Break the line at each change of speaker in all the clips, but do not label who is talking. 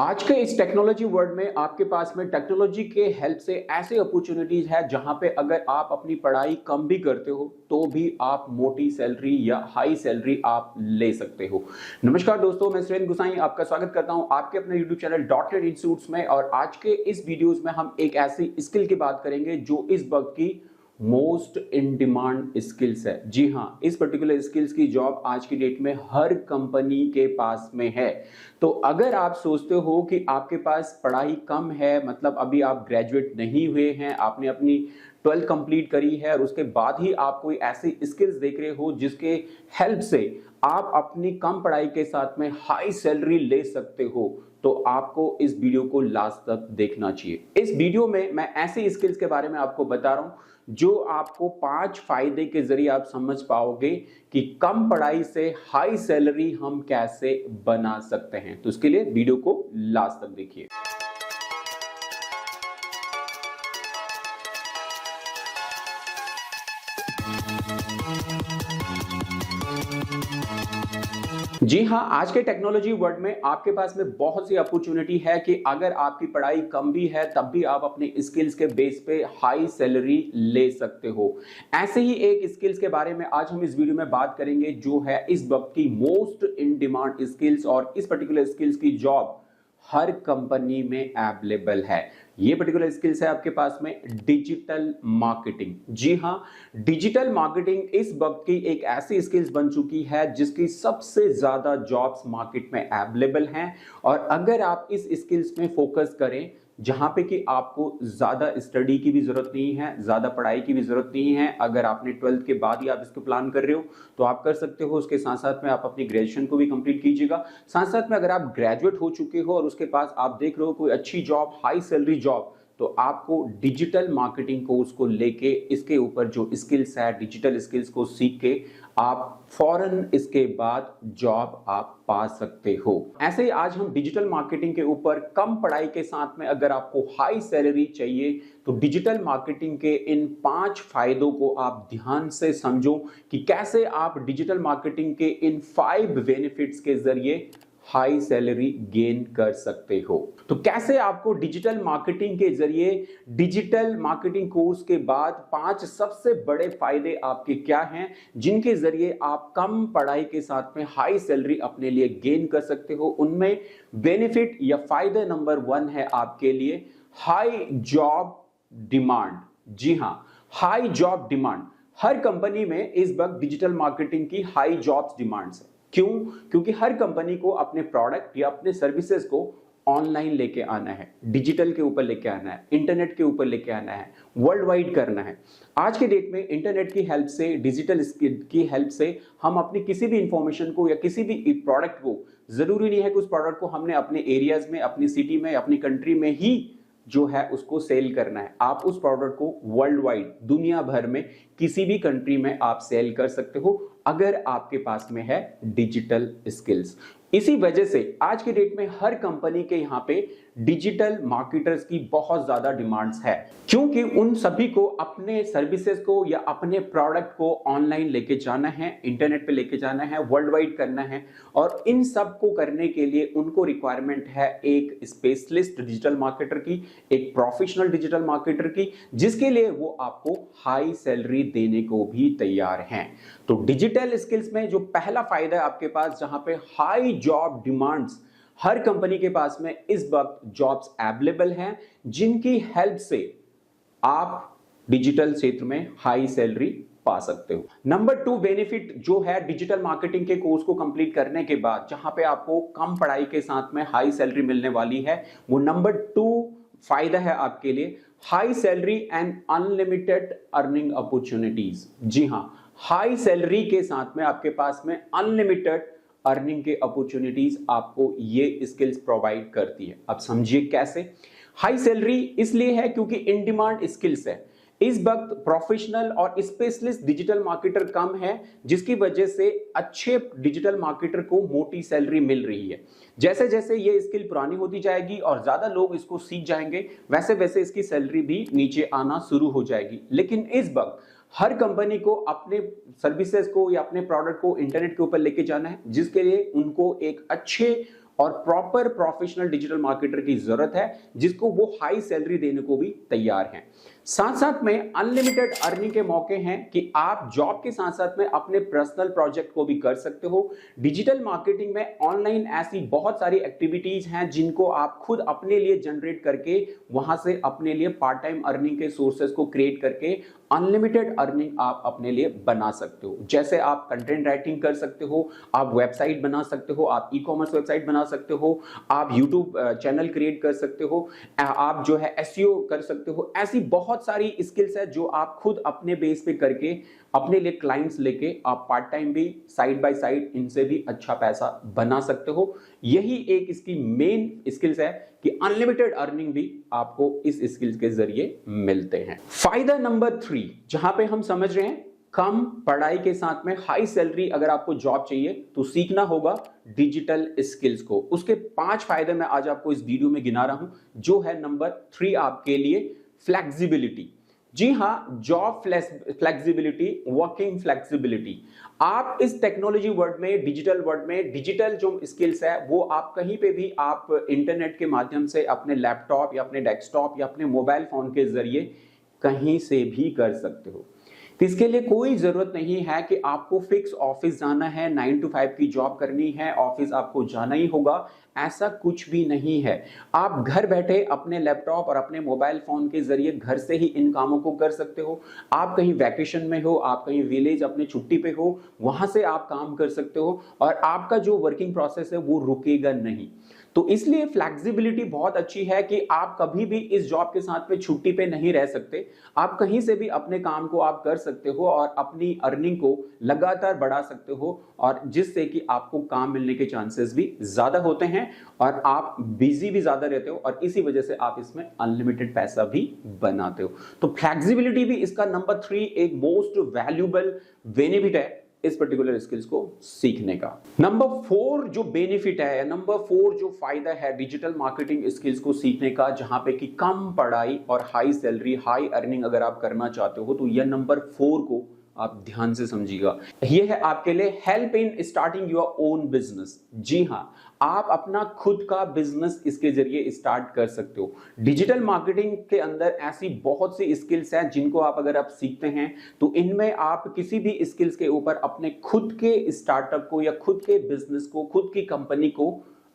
आज के इस टेक्नोलॉजी वर्ल्ड में आपके पास में टेक्नोलॉजी के हेल्प से ऐसे अपॉर्चुनिटीज है जहां पे अगर आप अपनी पढ़ाई कम भी करते हो तो भी आप मोटी सैलरी या हाई सैलरी आप ले सकते हो। नमस्कार दोस्तों, मैं सुरेंद्र गुसाई आपका स्वागत करता हूं आपके अपने YouTube channel dot net institutes में। और आज के इस वीडियोस में हम एक ऐसी स्किल की बात करेंगे जो इस वक्त की मोस्ट इन डिमांड स्किल्स है। जी हाँ, इस पर्टिकुलर स्किल्स की जॉब आज की डेट में हर कंपनी के पास में है। तो अगर आप सोचते हो कि आपके पास पढ़ाई कम है, मतलब अभी आप ग्रेजुएट नहीं हुए हैं, आपने अपनी 12th कंप्लीट करी है और उसके बाद ही आप कोई ऐसी स्किल्स देख रहे हो जिसके हेल्प से आप अपनी कम पढ़ाई के साथ में हाई सैलरी ले सकते हो, तो आपको इस वीडियो को लास्ट तक देखना चाहिए। इस वीडियो में मैं ऐसी स्किल्स के बारे में आपको बता रहा हूं जो आपको 5 फायदे के जरिए आप समझ पाओगे कि कम पढ़ाई से हाई सैलरी हम कैसे बना सकते हैं। तो इसके लिए वीडियो को लास्ट तक देखिए। जी हाँ, आज के टेक्नोलॉजी वर्ल्ड में आपके पास में बहुत सी अपॉर्चुनिटी है कि अगर आपकी पढ़ाई कम भी है तब भी आप अपने स्किल्स के बेस पे हाई सैलरी ले सकते हो। ऐसे ही एक स्किल्स के बारे में आज हम इस वीडियो में बात करेंगे जो है इस वक्त की मोस्ट इन डिमांड स्किल्स, और इस पर्टिकुलर स्किल्स की जॉब हर कंपनी में अवेलेबल है। ये पर्टिकुलर स्किल्स है आपके पास में डिजिटल मार्केटिंग। जी हां, डिजिटल मार्केटिंग इस वक्त की एक ऐसी स्किल्स बन चुकी है जिसकी सबसे ज्यादा जॉब्स मार्केट में अवेलेबल हैं। और अगर आप इस स्किल्स में फोकस करें जहां पे कि आपको ज्यादा स्टडी की भी जरूरत नहीं है, ज्यादा पढ़ाई की भी जरूरत नहीं है, अगर आपने 12th के बाद ही आप इसको प्लान कर रहे हो तो आप कर सकते हो। उसके साथ साथ में आप अपनी ग्रेजुएशन को भी कंप्लीट कीजिएगा। साथ साथ में अगर आप ग्रेजुएट हो चुके हो और उसके पास आप देख रहे हो कोई अच्छी जॉब, हाई सैलरी जॉब, तो आपको डिजिटल मार्केटिंग कोर्स को लेके इसके ऊपर जो स्किल्स है, डिजिटल स्किल्स को सीख के आप फौरन इसके बाद जॉब आप पा सकते हो। ऐसे ही आज हम डिजिटल मार्केटिंग के ऊपर कम पढ़ाई के साथ में अगर आपको हाई सैलरी चाहिए तो डिजिटल मार्केटिंग के इन 5 फायदों को आप ध्यान से समझो कि कैसे आप डिजिटल मार्केटिंग के इन 5 बेनिफिट्स के जरिए हाई सैलरी गेन कर सकते हो। तो कैसे आपको डिजिटल मार्केटिंग के जरिए डिजिटल मार्केटिंग कोर्स के बाद 5 सबसे बड़े फायदे आपके क्या हैं जिनके जरिए आप कम पढ़ाई के साथ में हाई सैलरी अपने लिए गेन कर सकते हो। उनमें बेनिफिट या फायदा नंबर 1 है आपके लिए हाई जॉब डिमांड। जी हां, हाई जॉब डिमांड। हर कंपनी में इस वक्त डिजिटल मार्केटिंग की हाई जॉब्स डिमांड्स है। क्यों? क्योंकि हर कंपनी को अपने प्रोडक्ट या अपने सर्विसेज को ऑनलाइन लेके आना है, डिजिटल के ऊपर लेके आना है, इंटरनेट के ऊपर लेके आना है, वर्ल्ड वाइड करना है। आज के डेट में इंटरनेट की हेल्प से, डिजिटल की हेल्प से हम अपनी किसी भी इंफॉर्मेशन को या किसी भी प्रोडक्ट को, जरूरी नहीं है कि उस प्रोडक्ट को हमने अपने एरियाज में, अपनी सिटी में, अपनी कंट्री में ही जो है उसको सेल करना है। आप उस प्रोडक्ट को वर्ल्ड वाइड, दुनिया भर में किसी भी कंट्री में आप सेल कर सकते हो अगर आपके पास में है डिजिटल स्किल्स। इसी वजह से आज के डेट में हर कंपनी के यहां पे डिजिटल मार्केटर्स की बहुत ज्यादा डिमांड्स है, क्योंकि उन सभी को अपने सर्विसेज को या अपने प्रोडक्ट को ऑनलाइन लेके जाना है, इंटरनेट पे लेके जाना है, वर्ल्ड वाइड करना है। और इन सब को करने के लिए उनको रिक्वायरमेंट है एक स्पेशलिस्ट डिजिटल मार्केटर की, एक प्रोफेशनल डिजिटल मार्केटर की, जिसके लिए वो आपको हाई सैलरी देने को भी तैयार हैं। तो डिजिटल स्किल्स में जो पहला फायदा है आपके पास, जहां पे हाई जॉब डिमांड्स, हर कंपनी के पास में इस वक्त जॉब्स अवेलेबल हैं जिनकी हेल्प से आप डिजिटल क्षेत्र में हाई सैलरी पा सकते हो। नंबर 2 बेनिफिट जो है डिजिटल मार्केटिंग के कोर्स को कंप्लीट करने के बाद, जहां पे आपको कम पढ़ाई के साथ में हाई सैलरी मिलने वाली है, वो नंबर 2 फायदा है आपके लिए high salary and unlimited earning opportunities. जी हां, हाई सैलरी के साथ में आपके पास में अनलिमिटेड अर्निंग के अपॉर्चुनिटीज आपको ये स्किल्स प्रोवाइड करती है। अब समझिए कैसे। हाई सैलरी इसलिए है क्योंकि इन डिमांड स्किल्स है। इस वक्त प्रोफेशनल और स्पेशलिस्ट डिजिटल मार्केटर कम है, जिसकी वजह से अच्छे डिजिटल मार्केटर को मोटी सैलरी मिल रही है। जैसे जैसे ये स्किल पुरानी होती जाएगी और ज्यादा लोग इसको सीख जाएंगे, वैसे वैसे इसकी सैलरी भी नीचे आना शुरू हो जाएगी। लेकिन इस वक्त हर कंपनी को अपने सर्विसेज को या अपने प्रोडक्ट को इंटरनेट के ऊपर लेके जाना है, जिसके लिए उनको एक अच्छे और प्रॉपर प्रोफेशनल डिजिटल मार्केटर की जरूरत है, जिसको वो हाई सैलरी देने को भी तैयार हैं। साथ साथ में अनलिमिटेड अर्निंग के मौके हैं कि आप जॉब के साथ साथ में अपने पर्सनल प्रोजेक्ट को भी कर सकते हो। डिजिटल मार्केटिंग में ऑनलाइन ऐसी बहुत सारी एक्टिविटीज हैं जिनको आप खुद अपने लिए जनरेट करके वहां से अपने लिए पार्ट टाइम अर्निंग के सोर्सेस को क्रिएट करके अनलिमिटेड अर्निंग आप अपने लिए बना सकते हो। जैसे आप कंटेंट राइटिंग कर सकते हो, आप वेबसाइट बना सकते हो, आप ई कॉमर्स वेबसाइट बना सकते हो, आप यूट्यूब चैनल क्रिएट कर सकते हो, आप जो है एसईओ कर सकते हो। ऐसी बहुत सारी स्किल्स है जो आप खुद अपने बेस पे करके अपने लिए क्लाइंट्स लेके आप पार्ट टाइम भी साइड बाय साइड इनसे भी अच्छा पैसा बना सकते हो। यही एक इसकी मेन स्किल्स है कि अनलिमिटेड अर्निंग भी आपको इस स्किल्स के जरिए मिलते हैं। फायदा नंबर 3 जहां पे हम समझ रहे हैं, कम पढ़ाई के साथ में हाई सैलरी अगर आपको जॉब चाहिए तो सीखना होगा डिजिटल स्किल्स को। उसके 5 फायदे मैं आज आपको इस वीडियो में गिना रहा हूं, जो है नंबर 3 आपके लिए फ्लेक्सिबिलिटी। जी हां, जॉब फ्लेक्सिबिलिटी, वर्किंग फ्लेक्सिबिलिटी। आप इस टेक्नोलॉजी वर्ल्ड में, डिजिटल वर्ल्ड में, डिजिटल जो स्किल्स है वो आप कहीं पे भी आप इंटरनेट के माध्यम से अपने लैपटॉप या अपने डेस्कटॉप या अपने मोबाइल फोन के जरिए कहीं से भी कर सकते हो। तो इसके लिए कोई जरूरत नहीं है कि आपको फिक्स ऑफिस जाना है, 9 to 5 की जॉब करनी है, ऑफिस आपको जाना ही होगा। ऐसा कुछ भी नहीं है। आप घर बैठे अपने लैपटॉप और अपने मोबाइल फोन के जरिए घर से ही इन कामों को कर सकते हो। आप कहीं वैकेशन में हो, आप कहीं विलेज अपने छुट्टी पे हो, वहां से आप काम कर सकते हो और आपका जो वर्किंग प्रोसेस है वो रुकेगा नहीं। तो इसलिए फ्लेक्सिबिलिटी बहुत अच्छी है कि आप कभी भी इस जॉब के साथ में छुट्टी पे नहीं रह सकते। आप कहीं से भी अपने काम को आप कर सकते हो और अपनी अर्निंग को लगातार बढ़ा सकते हो, और जिससे कि आपको काम मिलने के चांसेस भी ज्यादा होते हैं और आप बिजी भी ज्यादा रहते हो और इसी वजह से आप इसमें अनलिमिटेड पैसा भी बनाते हो। तो फ्लेक्सिबिलिटी भी इसका नंबर 3 एक मोस्ट वैल्यूएबल बेनिफिट है इस पर्टिकुलर स्किल्स को सीखने का। नंबर 4 जो बेनिफिट है, नंबर 4 जो फायदा है डिजिटल मार्केटिंग स्किल्स को सीखने का, जहां पे कि कम पढ़ाई और हाई सैलरी, हाई अर्निंग अगर आप करना चाहते हो तो यह नंबर 4 को आप ध्यान से समझिएगा। यह है आपके लिए help in starting your own business. जी हां, आप अपना खुद का बिजनेस इसके जरिए स्टार्ट कर सकते हो। डिजिटल मार्केटिंग के अंदर ऐसी बहुत सी स्किल्स हैं जिनको आप अगर आप सीखते हैं तो इनमें आप किसी भी स्किल्स के ऊपर अपने खुद के स्टार्टअप को या खुद के बिजनेस को, खुद की कंपनी को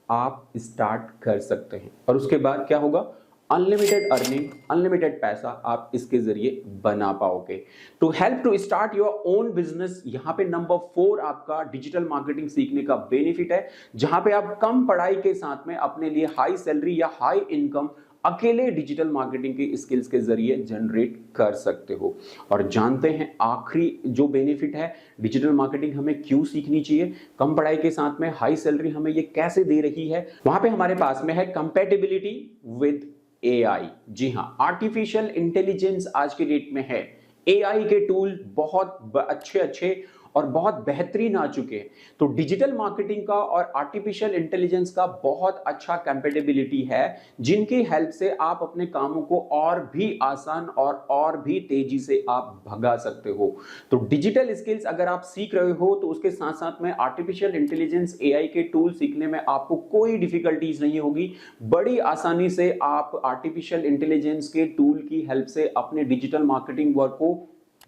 आप स्टार्ट कर सकते हैं और उसके बाद क्या होगा, अनलिमिटेड अर्निंग, अनलिमिटेड पैसा आप इसके जरिए बना पाओगे। To help to start your own business, यहां पे नंबर 4 आपका डिजिटल मार्केटिंग सीखने का बेनिफिट है, जहां पे आप कम पढ़ाई के साथ में अपने लिए हाई सैलरी या हाई इनकम अकेले डिजिटल मार्केटिंग की स्किल्स के जरिए जनरेट कर सकते हो। और जानते हैं आखिरी जो बेनिफिट है, डिजिटल मार्केटिंग हमें क्यों सीखनी चाहिए, कम पढ़ाई के साथ में हाई सैलरी हमें ये कैसे दे रही है। वहां पे हमारे पास में है कंपैटिबिलिटी विद एआई। जी हां, आर्टिफिशियल इंटेलिजेंस आज के डेट में है। एआई के टूल बहुत अच्छे और बहुत बेहतरीन आ चुके हैं। तो डिजिटल मार्केटिंग का और आर्टिफिशियल इंटेलिजेंस का बहुत अच्छा कंपैटिबिलिटी है, जिनकी हेल्प से आप अपने कामों को और भी आसान और भी तेजी से आप भगा सकते हो। तो डिजिटल स्किल्स अगर आप सीख रहे हो तो उसके साथ साथ में आर्टिफिशियल इंटेलिजेंस, एआई के टूल सीखने में आपको कोई डिफिकल्टीज नहीं होगी। बड़ी आसानी से आप आर्टिफिशियल इंटेलिजेंस के टूल की हेल्प से अपने डिजिटल मार्केटिंग वर्क को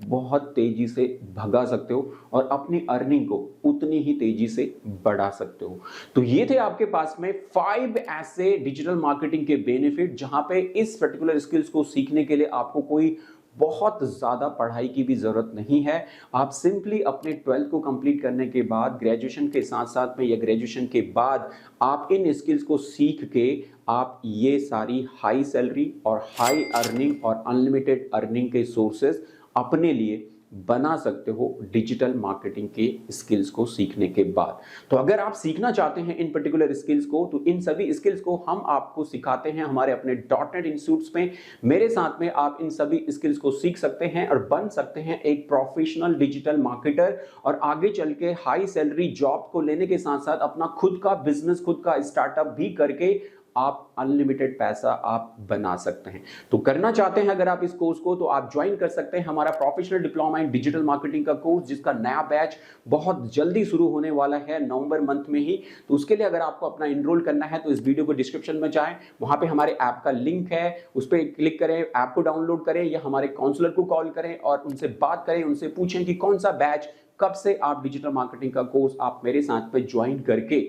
बहुत तेजी से भगा सकते हो और अपनी अर्निंग को उतनी ही तेजी से बढ़ा सकते हो। तो ये थे आपके पास में 5 ऐसे डिजिटल मार्केटिंग के बेनिफिट, जहां पे इस पर्टिकुलर स्किल्स को सीखने के लिए आपको कोई बहुत ज्यादा पढ़ाई की भी जरूरत नहीं है। आप सिंपली अपने 12th को कंप्लीट करने के बाद, ग्रेजुएशन के साथ साथ में या ग्रेजुएशन के बाद आप इन स्किल्स को सीख के आप ये सारी हाई सैलरी और हाई अर्निंग और अनलिमिटेड अर्निंग के सोर्सेस अपने लिए बना सकते हो डिजिटल मार्केटिंग के स्किल्स को सीखने के बाद। तो अगर आप सीखना चाहते हैं इन पर्टिकुलर स्किल्स को, तो इन सभी स्किल्स को हम आपको सिखाते हैं हमारे अपने .NET इंस्टीट्यूट्स में। मेरे साथ में आप इन सभी स्किल्स को सीख सकते हैं और बन सकते हैं एक प्रोफेशनल डिजिटल मार्केटर, और आगे चल के हाई सैलरी जॉब को लेने के साथ साथ अपना खुद का बिजनेस, खुद का स्टार्टअप भी करके आप अनलिमिटेड पैसा आप बना सकते हैं। तो करना चाहते हैं अगर आप इस कोर्स को, तो आप ज्वाइन कर सकते हैं हमारा professional diploma in digital marketing का कोर्स, जिसका नया बैच बहुत जल्दी शुरू होने वाला है नवंबर मंथ में ही। तो उसके लिए अगर आपको अपना इनरोल करना है तो इस वीडियो को डिस्क्रिप्शन में जाएं, वहां पे हमारे ऐप का लिंक है, उस पर क्लिक करें, ऐप को डाउनलोड करें या हमारे काउंसलर को कॉल करें और उनसे बात करें, उनसे पूछें कि कौन सा बैच, कब से आप डिजिटल मार्केटिंग का कोर्स आप मेरे साथ पे ज्वाइन करके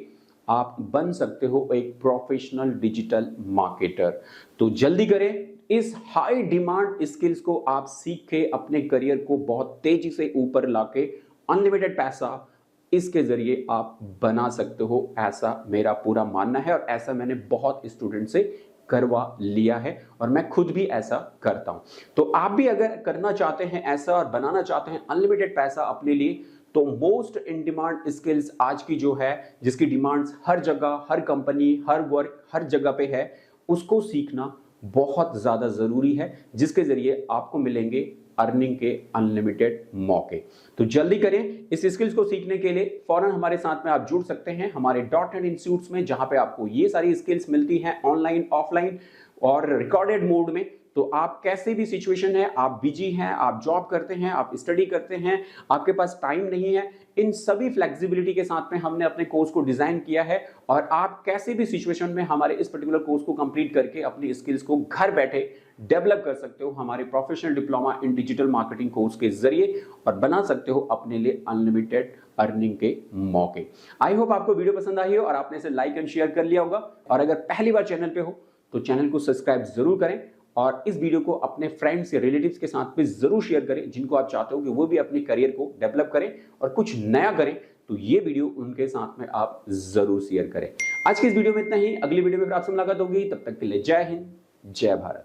आप बन सकते हो एक प्रोफेशनल डिजिटल मार्केटर। तो जल्दी करें, इस हाई डिमांड स्किल्स को आप सीख के अपने करियर को बहुत तेजी से ऊपर लाके अनलिमिटेड पैसा इसके जरिए आप बना सकते हो, ऐसा मेरा पूरा मानना है और ऐसा मैंने बहुत स्टूडेंट से करवा लिया है और मैं खुद भी ऐसा करता हूं। तो आप भी अगर करना चाहते हैं ऐसा और बनाना चाहते हैं अनलिमिटेड पैसा अपने लिए, तो मोस्ट इन डिमांड स्किल्स आज की जो है, जिसकी डिमांड्स हर जगह, हर कंपनी, हर वर्क, हर जगह पे है, उसको सीखना बहुत ज्यादा जरूरी है, जिसके जरिए आपको मिलेंगे अर्निंग के अनलिमिटेड मौके। तो जल्दी करें, इस स्किल्स को सीखने के लिए फौरन हमारे साथ में आप जुड़ सकते हैं हमारे .NET इंस्टीट्यूट्स में, जहां पे आपको ये सारी स्किल्स मिलती हैं ऑनलाइन, ऑफलाइन और रिकॉर्डेड मोड में। तो आप कैसे भी सिचुएशन है, आप बिजी हैं, आप जॉब करते हैं, आप स्टडी करते हैं, आपके पास टाइम नहीं है, इन सभी फ्लेक्सिबिलिटी के साथ में हमने अपने कोर्स को डिजाइन किया है और आप कैसे भी सिचुएशन में हमारे इस पर्टिकुलर कोर्स को कंप्लीट करके अपनी स्किल्स को घर बैठे डेवलप कर सकते हो हमारे professional diploma in digital marketing course के जरिए और बना सकते हो अपने लिए अनलिमिटेड अर्निंग के मौके। आई होप आपको वीडियो पसंद आई हो और आपने इसे लाइक एंड शेयर कर लिया होगा, और अगर पहली बार चैनल पे हो तो चैनल को सब्सक्राइब जरूर करें और इस वीडियो को अपने फ्रेंड्स या रिलेटिव्स के साथ भी जरूर शेयर करें, जिनको आप चाहते हो कि वो भी अपने करियर को डेवलप करें और कुछ नया करें। तो ये वीडियो उनके साथ में आप जरूर शेयर करें। आज की इस वीडियो में इतना ही, अगली वीडियो में फिर आपसे मुलाकात होगी, तब तक के लिए जय हिंद, जय भारत।